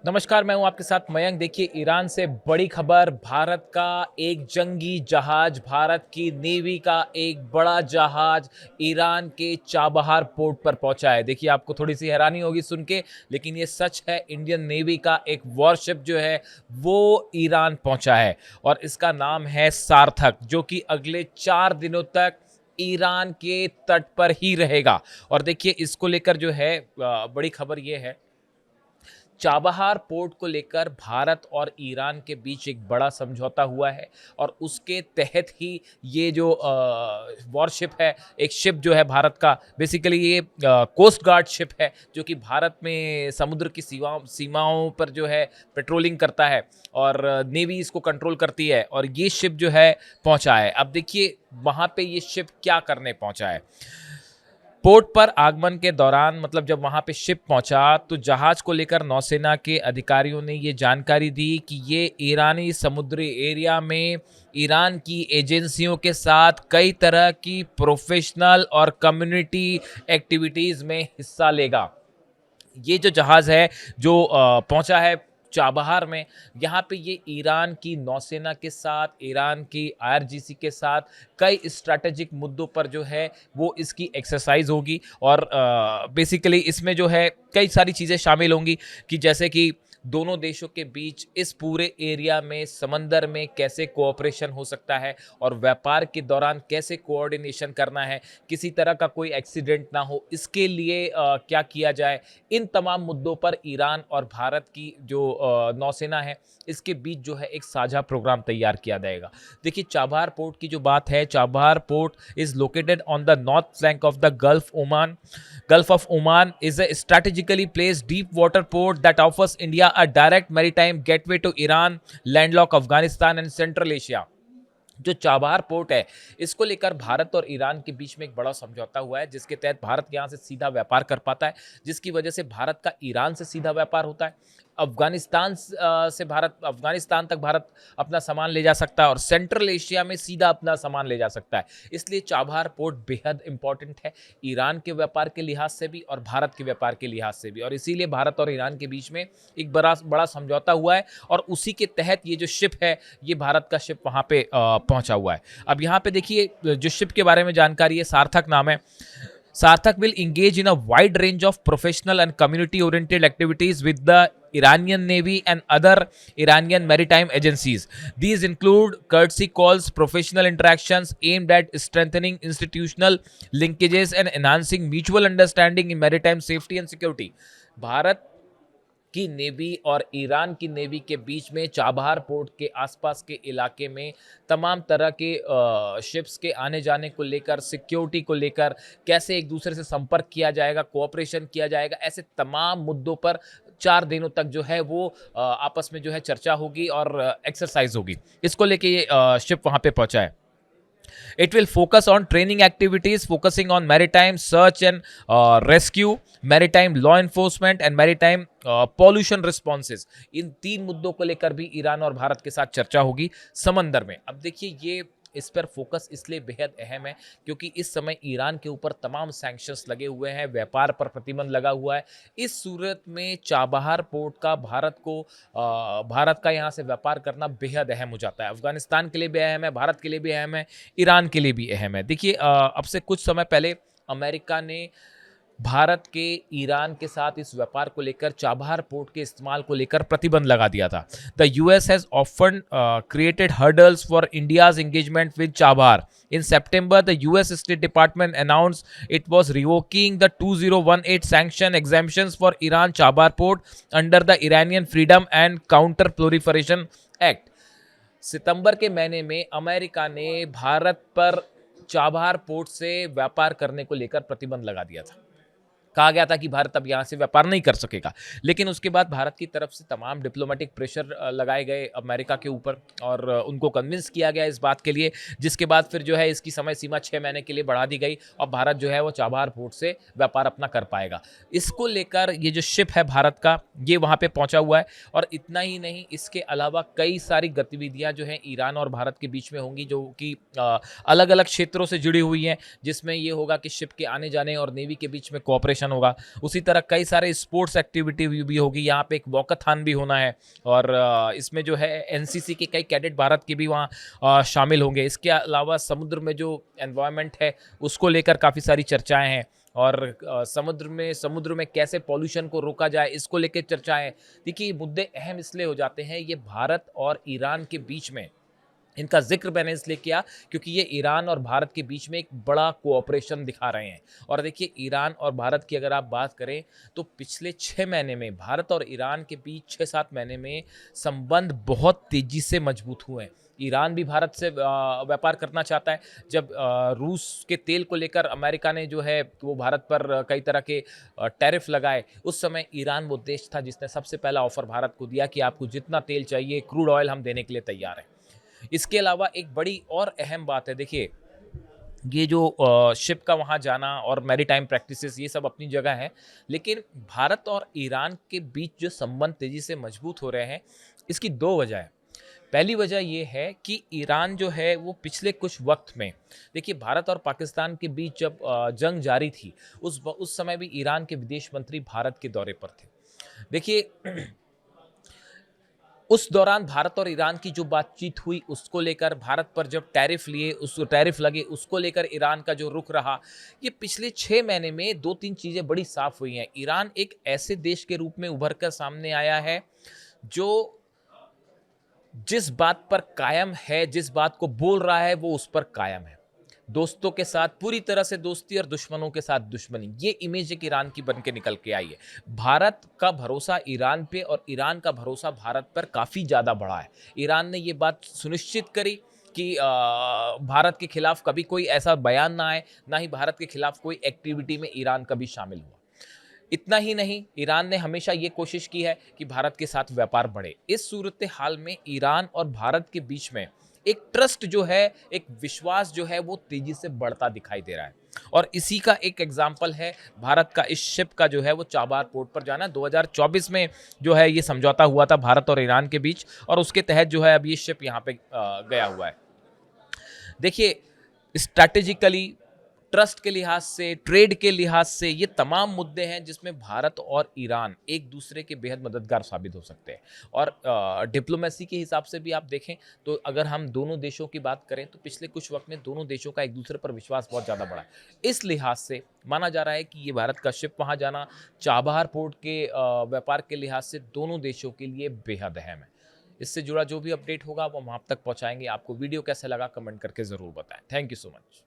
नमस्कार, मैं हूं आपके साथ मयंक। देखिए, ईरान से बड़ी खबर। भारत का एक जंगी जहाज, भारत की नेवी का एक बड़ा जहाज ईरान के चाबहार पोर्ट पर पहुंचा है। देखिए, आपको थोड़ी सी हैरानी होगी सुन के, लेकिन ये सच है। इंडियन नेवी का एक वॉरशिप जो है वो ईरान पहुंचा है और इसका नाम है सार्थक, जो कि अगले 4 दिनों तक ईरान के तट पर ही रहेगा। और देखिए, इसको लेकर जो है बड़ी खबर ये है, चाबहार पोर्ट को लेकर भारत और ईरान के बीच एक बड़ा समझौता हुआ है और उसके तहत ही ये जो वॉरशिप है, एक शिप जो है भारत का, बेसिकली ये कोस्ट गार्ड शिप है जो कि भारत में समुद्र की सीमाओं पर जो है पेट्रोलिंग करता है और नेवी इसको कंट्रोल करती है। और ये शिप जो है पहुंचा है। अब देखिए, वहां पे ये शिप क्या करने पहुंचा है। पोर्ट पर आगमन के दौरान, मतलब जब वहां पे शिप पहुंचा, तो जहाज को लेकर नौसेना के अधिकारियों ने ये जानकारी दी कि ये ईरानी समुद्री एरिया में ईरान की एजेंसियों के साथ कई तरह की प्रोफेशनल और कम्युनिटी एक्टिविटीज में हिस्सा लेगा। ये जो जहाज़ है जो पहुंचा है चाबहार में, यहाँ पे ये ईरान की नौसेना के साथ, ईरान की आईआरजीसी के साथ कई स्ट्रैटेजिक मुद्दों पर जो है वो इसकी एक्सरसाइज होगी। और बेसिकली इसमें जो है कई सारी चीज़ें शामिल होंगी कि जैसे कि दोनों देशों के बीच इस पूरे एरिया में, समंदर में कैसे कोऑपरेशन हो सकता है और व्यापार के दौरान कैसे कोऑर्डिनेशन करना है, किसी तरह का कोई एक्सीडेंट ना हो, इसके लिए क्या किया जाए। इन तमाम मुद्दों पर ईरान और भारत की जो नौसेना है, इसके बीच जो है एक साझा प्रोग्राम तैयार किया जाएगा। देखिए, चाबहार पोर्ट की जो बात है, Chabahar port is located on the north flank of the Gulf of Oman is a strategically placed deep water port that offers India a direct maritime gateway to Iran, landlocked Afghanistan and Central Asia। जो Chabahar port है, इसको लेकर भारत और Iran के बीच में एक बड़ा समझौता हुआ है, जिसके तहत भारत यहाँ से सीधा व्यापार कर पाता है, जिसकी वजह से भारत का ईरान से सीधा व्यापार होता है। अफगानिस्तान तक भारत अपना सामान ले जा सकता है और सेंट्रल एशिया में सीधा अपना सामान ले जा सकता है। इसलिए चाबहार पोर्ट बेहद इंपॉर्टेंट है, ईरान के व्यापार के लिहाज से भी और भारत के व्यापार के लिहाज से भी। और इसीलिए भारत और ईरान के बीच में एक बड़ा समझौता हुआ है और उसी के तहत ये जो शिप है, ये भारत का शिप वहाँ पे पहुंचा हुआ है। अब यहाँ पे देखिए, जो शिप के बारे में जानकारी है, सार्थक नाम है। Sarthak will engage in a wide range of professional and community-oriented activities with the Iranian Navy and other Iranian maritime agencies. These include courtesy calls, professional interactions aimed at strengthening institutional linkages and enhancing mutual understanding in maritime safety and security. Bharat की navy और Iran की navy के बीच में Chabahar port के आसपास के इलाके में तमाम तरह के शिप्स के आने जाने को लेकर, सिक्योरिटी को लेकर, कैसे एक दूसरे से संपर्क किया जाएगा, कोऑपरेशन किया जाएगा, ऐसे तमाम मुद्दों पर 4 दिनों तक जो है वो आपस में जो है चर्चा होगी और एक्सरसाइज होगी। इसको लेके ये शिप वहाँ पे पहुँचा है। It will focus on training activities focusing on maritime search and rescue, maritime law enforcement and maritime pollution responses। इन 3 मुद्दों को लेकर भी ईरान और भारत के साथ चर्चा होगी समंदर में। अब देखिए, ये इस पर फोकस इसलिए बेहद अहम है क्योंकि इस समय ईरान के ऊपर तमाम सैंक्शंस लगे हुए हैं, व्यापार पर प्रतिबंध लगा हुआ है। इस सूरत में चाबहार पोर्ट का भारत का यहाँ से व्यापार करना बेहद अहम हो जाता है। अफगानिस्तान के लिए भी अहम है, भारत के लिए भी अहम है, ईरान के लिए भी अहम है। देखिए, अब से कुछ समय पहले अमेरिका ने भारत के ईरान के साथ इस व्यापार को लेकर, चाबहार पोर्ट के इस्तेमाल को लेकर प्रतिबंध लगा दिया था। The US has often created hurdles for India's engagement with Chabahar. In September, the US State Department announced it was revoking the 2018 sanction exemptions for Iran Chabahar port under the Iranian Freedom and Counter Proliferation Act। सितंबर के महीने में America ने भारत पर Chabahar port से व्यापार करने को लेकर प्रतिबंध लगा दिया था। कहा गया था कि भारत अब यहाँ से व्यापार नहीं कर सकेगा, लेकिन उसके बाद भारत की तरफ से तमाम डिप्लोमेटिक प्रेशर लगाए गए अमेरिका के ऊपर और उनको कन्विंस किया गया इस बात के लिए, जिसके बाद फिर जो है इसकी समय सीमा 6 महीने के लिए बढ़ा दी गई और भारत जो है वो चाबहार पोर्ट से व्यापार अपना कर पाएगा। इसको लेकर ये जो शिप है भारत का, ये वहाँ पर पहुँचा हुआ है। और इतना ही नहीं, इसके अलावा कई सारी गतिविधियाँ जो हैं ईरान और भारत के बीच में होंगी, जो कि अलग अलग क्षेत्रों से जुड़ी हुई हैं, जिसमें ये होगा कि शिप के आने जाने और नेवी के बीच में कोऑपरेशन कोऑपरेशन होगा। उसी तरह कई सारे स्पोर्ट्स एक्टिविटी भी होगी, यहाँ पे एक वॉकाथॉन भी होना है और इसमें जो है एनसीसी के कई कैडेट भारत के भी वहाँ शामिल होंगे। इसके अलावा समुद्र में जो एनवायरनमेंट है उसको लेकर काफ़ी सारी चर्चाएँ हैं और समुद्र में कैसे पॉल्यूशन को रोका जाए इसको लेकर चर्चाएँ। देखिए ये मुद्दे अहम इसलिए हो जाते हैं, ये भारत और ईरान के बीच में इनका ज़िक्र मैंने इसलिए किया क्योंकि ये ईरान और भारत के बीच में एक बड़ा कोऑपरेशन दिखा रहे हैं। और देखिए ईरान और भारत की अगर आप बात करें तो पिछले 6 महीने में भारत और ईरान के बीच 6-7 महीने में संबंध बहुत तेज़ी से मजबूत हुए हैं। ईरान भी भारत से व्यापार करना चाहता है। जब रूस के तेल को लेकर अमेरिका ने जो है वो भारत पर कई तरह के टैरिफ लगाए, उस समय ईरान वो देश था जिसने सबसे पहला ऑफ़र भारत को दिया कि आपको जितना तेल चाहिए, क्रूड ऑयल हम देने के लिए तैयार हैं। इसके अलावा एक बड़ी और अहम बात है, देखिए ये जो शिप का वहाँ जाना और मैरीटाइम प्रैक्टिसेस ये सब अपनी जगह है, लेकिन भारत और ईरान के बीच जो संबंध तेज़ी से मजबूत हो रहे हैं, इसकी 2 वजह है। पहली वजह ये है कि ईरान जो है वो पिछले कुछ वक्त में, देखिए भारत और पाकिस्तान के बीच जब जंग जारी थी उस समय भी ईरान के विदेश मंत्री भारत के दौरे पर थे। देखिए उस दौरान भारत और ईरान की जो बातचीत हुई उसको लेकर, भारत पर जब टैरिफ लगे उसको लेकर ईरान का जो रुख रहा, ये पिछले 6 महीने में 2-3 चीज़ें बड़ी साफ हुई हैं। ईरान एक ऐसे देश के रूप में उभर कर सामने आया है जो जिस बात पर कायम है, जिस बात को बोल रहा है वो उस पर कायम है। दोस्तों के साथ पूरी तरह से दोस्ती और दुश्मनों के साथ दुश्मनी, ये इमेज एक ईरान की बन के निकल के आई है। भारत का भरोसा ईरान पे और ईरान का भरोसा भारत पर काफ़ी ज़्यादा बढ़ा है। ईरान ने ये बात सुनिश्चित करी कि भारत के खिलाफ कभी कोई ऐसा बयान ना आए, ना ही भारत के खिलाफ कोई एक्टिविटी में ईरान कभी शामिल हुआ। इतना ही नहीं, ईरान ने हमेशा ये कोशिश की है कि भारत के साथ व्यापार बढ़े। इस सूरत हाल में ईरान और भारत के बीच में एक ट्रस्ट जो है, एक विश्वास जो है वो तेजी से बढ़ता दिखाई दे रहा है। और इसी का एक एग्जाम्पल है भारत का इस शिप का जो है वो चाबार पोर्ट पर जाना। 2024 में जो है ये समझौता हुआ था भारत और ईरान के बीच और उसके तहत जो है अब ये शिप यहाँ पे गया हुआ है। देखिए स्ट्रैटेजिकली, ट्रस्ट के लिहाज से, ट्रेड के लिहाज से ये तमाम मुद्दे हैं जिसमें भारत और ईरान एक दूसरे के बेहद मददगार साबित हो सकते हैं। और डिप्लोमेसी के हिसाब से भी आप देखें तो अगर हम दोनों देशों की बात करें तो पिछले कुछ वक्त में दोनों देशों का एक दूसरे पर विश्वास बहुत ज़्यादा बढ़ा है। इस लिहाज से माना जा रहा है कि ये भारत का शिप वहाँ जाना चाबहार पोर्ट के व्यापार के लिहाज से दोनों देशों के लिए बेहद अहम है। इससे जुड़ा जो भी अपडेट होगा वो हम आप तक पहुँचाएंगे। आपको वीडियो कैसे लगा कमेंट करके ज़रूर बताएं। Thank you so much.